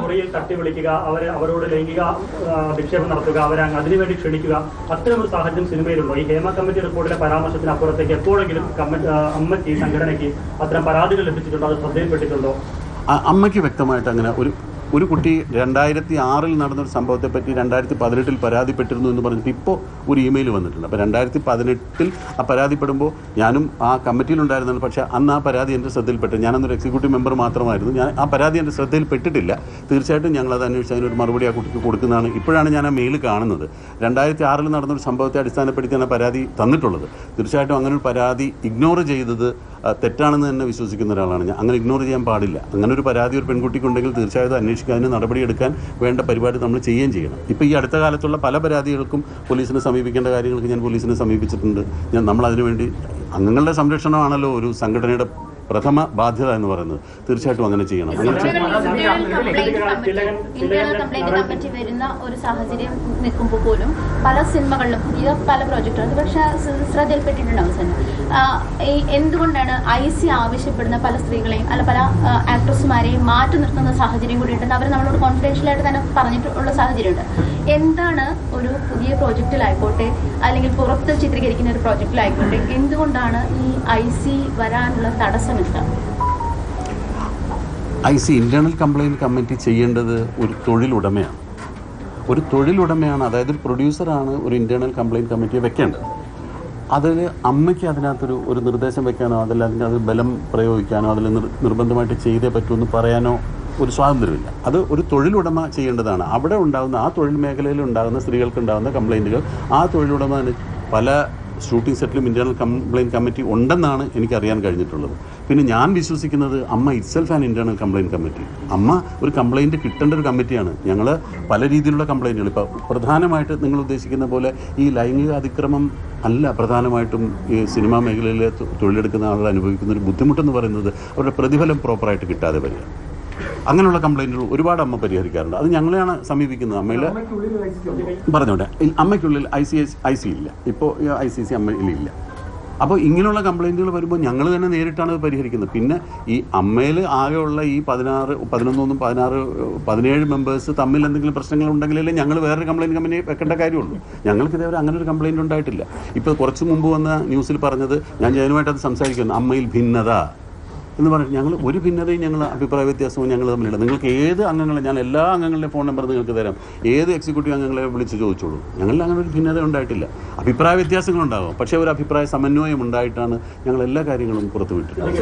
മുറിയിൽ തട്ടി വിളിക്കുക, അവരോട് ലൈംഗിക നിക്ഷേപം നടത്തുക, അവരെ അതിനുവേണ്ടി ക്ഷണിക്കുക, അത്തരമൊരു സാഹചര്യം സിനിമയിലുണ്ടോ? ഈ ഹേമ കമ്മിറ്റി റിപ്പോർട്ടിലെ പരാമർശത്തിന് അപ്പുറത്തേക്ക് എപ്പോഴെങ്കിലും അമ്മയ്ക്ക് സംഘടനയ്ക്ക് അത്തരം പരാതികൾ ലഭിച്ചിട്ടുണ്ടോ? അത് ശ്രദ്ധയിൽപ്പെട്ടിട്ടുണ്ടോ? അമ്മയ്ക്ക് വ്യക്തമായിട്ട് അങ്ങനെ ഒരു കുട്ടി 2006 നടന്നൊരു സംഭവത്തെപ്പറ്റി 2018 പരാതിപ്പെട്ടിരുന്നു എന്ന് പറഞ്ഞിട്ട് ഇപ്പോൾ ഒരു ഇമെയിൽ വന്നിട്ടുണ്ട്. അപ്പോൾ 2018 ആ പരാതിപ്പെടുമ്പോൾ ഞാനും ആ കമ്മിറ്റിയിലുണ്ടായിരുന്നത്. പക്ഷേ അന്ന് ആ പരാതി എൻ്റെ ശ്രദ്ധയിൽപ്പെട്ടു. ഞാനന്നൊരു എക്സിക്യൂട്ടീവ് മെമ്പർ മാത്രമായിരുന്നു. ആ പരാതി എൻ്റെ ശ്രദ്ധയിൽപ്പെട്ടിട്ടില്ല. തീർച്ചയായിട്ടും ഞങ്ങളത് അന്വേഷിച്ച് അതിനൊരു മറുപടി ആ കുട്ടിക്ക് കൊടുക്കുന്നതാണ്. ഇപ്പോഴാണ് ഞാൻ ആ മെയിൽ കാണുന്നത്. 2006 നടന്നൊരു സംഭവത്തെ അടിസ്ഥാനപ്പെടുത്തിയാണ് പരാതി തന്നിട്ടുള്ളത്. തീർച്ചയായിട്ടും അങ്ങനെ ഒരു പരാതി ഇഗ്നോർ ചെയ്തത് തെറ്റാണെന്ന് തന്നെ വിശ്വസിക്കുന്ന ഒരാളാണ് ഞാൻ. അങ്ങനെ ഇഗ്നോർ ചെയ്യാൻ പാടില്ല. അങ്ങനെ ഒരു പരാതി ഒരു പെൺകുട്ടിക്കുണ്ടെങ്കിൽ തീർച്ചയായിട്ടും അന്വേഷിക്കാൻ, അതിന് നടപടിയെടുക്കാൻ വേണ്ട പരിപാടി നമ്മൾ ചെയ്യുകയും ചെയ്യണം. ഇപ്പോൾ ഈ അടുത്ത കാലത്തുള്ള പല പരാതികൾക്കും പോലീസിനെ സമീപിക്കേണ്ട കാര്യങ്ങൾക്ക് ഞാൻ പോലീസിനെ സമീപിച്ചിട്ടുണ്ട്. നമ്മൾ അതിനുവേണ്ടി അംഗങ്ങളുടെ സംരക്ഷണമാണല്ലോ ഒരു സംഘടനയുടെ പ്രഥമ ബാധ്യത എന്ന് പറയുന്നത്. തീർച്ചയായിട്ടും അങ്ങനെ ചെയ്യണം. ഇന്റേണൽ കംപ്ലൈന്റ് കമ്മിറ്റി വരുന്ന ഒരു സാഹചര്യം നിൽക്കുമ്പോൾ പോലും പല സിനിമകളിലും പുതിയ പല പ്രോജക്റ്റുകളും പക്ഷേ ശ്രദ്ധയിൽപ്പെട്ടിട്ടുണ്ടാവും തന്നെ. എന്തുകൊണ്ടാണ് IC ആവശ്യപ്പെടുന്ന പല സ്ത്രീകളെയും അല്ല പല ആക്ട്രസ്മാരെയും മാറ്റി നിർത്തുന്ന സാഹചര്യം കൂടി ഉണ്ടെന്ന് അവർ നമ്മളോട് കോൺഫിഡൻഷ്യലായിട്ട് തന്നെ പറഞ്ഞിട്ടുള്ള സാഹചര്യമുണ്ട്. എന്താണ് ഒരു പുതിയ പ്രോജക്റ്റിലായിക്കോട്ടെ അല്ലെങ്കിൽ പുറത്ത് ചിത്രീകരിക്കുന്ന ഒരു പ്രോജക്റ്റിലായിക്കോട്ടെ എന്തുകൊണ്ടാണ് ഈ IC വരാനുള്ള തടസ്സം? IC ഇന്റേണൽ കംപ്ലയിൻറ്റ് കമ്മിറ്റി ചെയ്യേണ്ടത് ഒരു തൊഴിലുടമയാണ്. അതായത് ഒരു പ്രൊഡ്യൂസറാണ് ഒരു ഇന്റേണൽ കംപ്ലയിൻറ്റ് കമ്മിറ്റിയെ വെക്കേണ്ടത്. അതിൽ അമ്മയ്ക്ക് അതിനകത്തൊരു നിർദ്ദേശം വെക്കാനോ അതല്ലെങ്കിൽ അത് ബലം പ്രയോഗിക്കാനോ അതിൽ നിർബന്ധമായിട്ട് ചെയ്തേ പറ്റുമെന്ന് പറയാനോ ഒരു സ്വാതന്ത്ര്യമില്ല. അത് ഒരു തൊഴിലുടമ ചെയ്യേണ്ടതാണ്. അവിടെ ഉണ്ടാകുന്ന ആ തൊഴിൽ മേഖലയിൽ ഉണ്ടാകുന്ന സ്ത്രീകൾക്കുണ്ടാകുന്ന കംപ്ലയിൻറ്റുകൾ ആ തൊഴിലുടമ പല ഷൂട്ടിംഗ് സെറ്റിലും ഇന്റേണൽ കംപ്ലയിൻറ്റ് കമ്മിറ്റി ഉണ്ടെന്നാണ് എനിക്കറിയാൻ കഴിഞ്ഞിട്ടുള്ളത്. പിന്നെ ഞാൻ വിശ്വസിക്കുന്നത് അമ്മ itself an internal complaint committee. അമ്മ ഒരു കംപ്ലയിൻറ്റ് കിട്ടേണ്ട ഒരു കമ്മിറ്റിയാണ്. ഞങ്ങൾ പല രീതിയിലുള്ള കംപ്ലയിൻറ്റുകൾ ഇപ്പോൾ പ്രധാനമായിട്ട് നിങ്ങൾ ഉദ്ദേശിക്കുന്ന പോലെ ഈ ലൈംഗിക അതിക്രമം അല്ല പ്രധാനമായിട്ടും ഈ സിനിമാ മേഖലയിൽ തൊഴിലെടുക്കുന്ന ആളുകൾ അനുഭവിക്കുന്ന ഒരു ബുദ്ധിമുട്ടെന്ന് പറയുന്നത് അവരുടെ പ്രതിഫലം പ്രോപ്പറായിട്ട് കിട്ടാതെ വരിക. അങ്ങനെയുള്ള കംപ്ലയിൻറ്റുകൾ ഒരുപാട് അമ്മ പരിഹരിക്കാറുണ്ട്. അത് ഞങ്ങളെയാണ് സമീപിക്കുന്നത്. അമ്മയിൽ പറഞ്ഞോട്ടെ, അമ്മയ്ക്കുള്ളിൽ IC ഇല്ല, ഇപ്പോൾ ICC അമ്മയിലില്ല. അപ്പോൾ ഇങ്ങനെയുള്ള കംപ്ലയിൻറ്റുകൾ വരുമ്പോൾ ഞങ്ങൾ തന്നെ നേരിട്ടാണ് അത് പരിഹരിക്കുന്നത്. പിന്നെ ഈ അമ്മയിൽ ആകെയുള്ള ഈ 17 മെമ്പേഴ്സ് തമ്മിൽ എന്തെങ്കിലും പ്രശ്നങ്ങൾ ഉണ്ടെങ്കിലല്ലേ ഞങ്ങൾ വേറൊരു കംപ്ലയിൻറ്റ് കമ്പനി വെക്കേണ്ട കാര്യമുള്ളൂ. ഞങ്ങൾക്ക് ഇതേവരെ അങ്ങനെ ഒരു കംപ്ലയിൻറ്റ് ഉണ്ടായിട്ടില്ല. ഇപ്പോൾ കുറച്ച് മുമ്പ് വന്ന ന്യൂസിൽ പറഞ്ഞത് ഞാൻ ജയനുമായിട്ട് അത് സംസാരിക്കുന്നു, അമ്മയിൽ ഭിന്നത എന്ന് പറഞ്ഞിട്ട് ഞങ്ങൾ ഒരു ഭിന്നതയും ഞങ്ങൾ അഭിപ്രായ വ്യത്യാസവും ഞങ്ങൾ തമ്മിലില്ല. നിങ്ങൾക്ക് ഏത് അംഗങ്ങളെ ഞാൻ എല്ലാ അംഗങ്ങളുടെയും ഫോൺ നമ്പർ നിങ്ങൾക്ക് തരാം. ഏത് എക്സിക്യൂട്ടീവ് അംഗങ്ങളെ വിളിച്ച് ചോദിച്ചോളൂ. ഞങ്ങളിൽ അങ്ങനെ ഒരു ഭിന്നത ഉണ്ടായിട്ടില്ല. അഭിപ്രായ വ്യത്യാസങ്ങളുണ്ടാകും, പക്ഷേ ഒരു അഭിപ്രായ സമന്വയം ഉണ്ടായിട്ടാണ് ഞങ്ങൾ എല്ലാ കാര്യങ്ങളും പുറത്തുവിട്ടിട്ടുള്ളത്.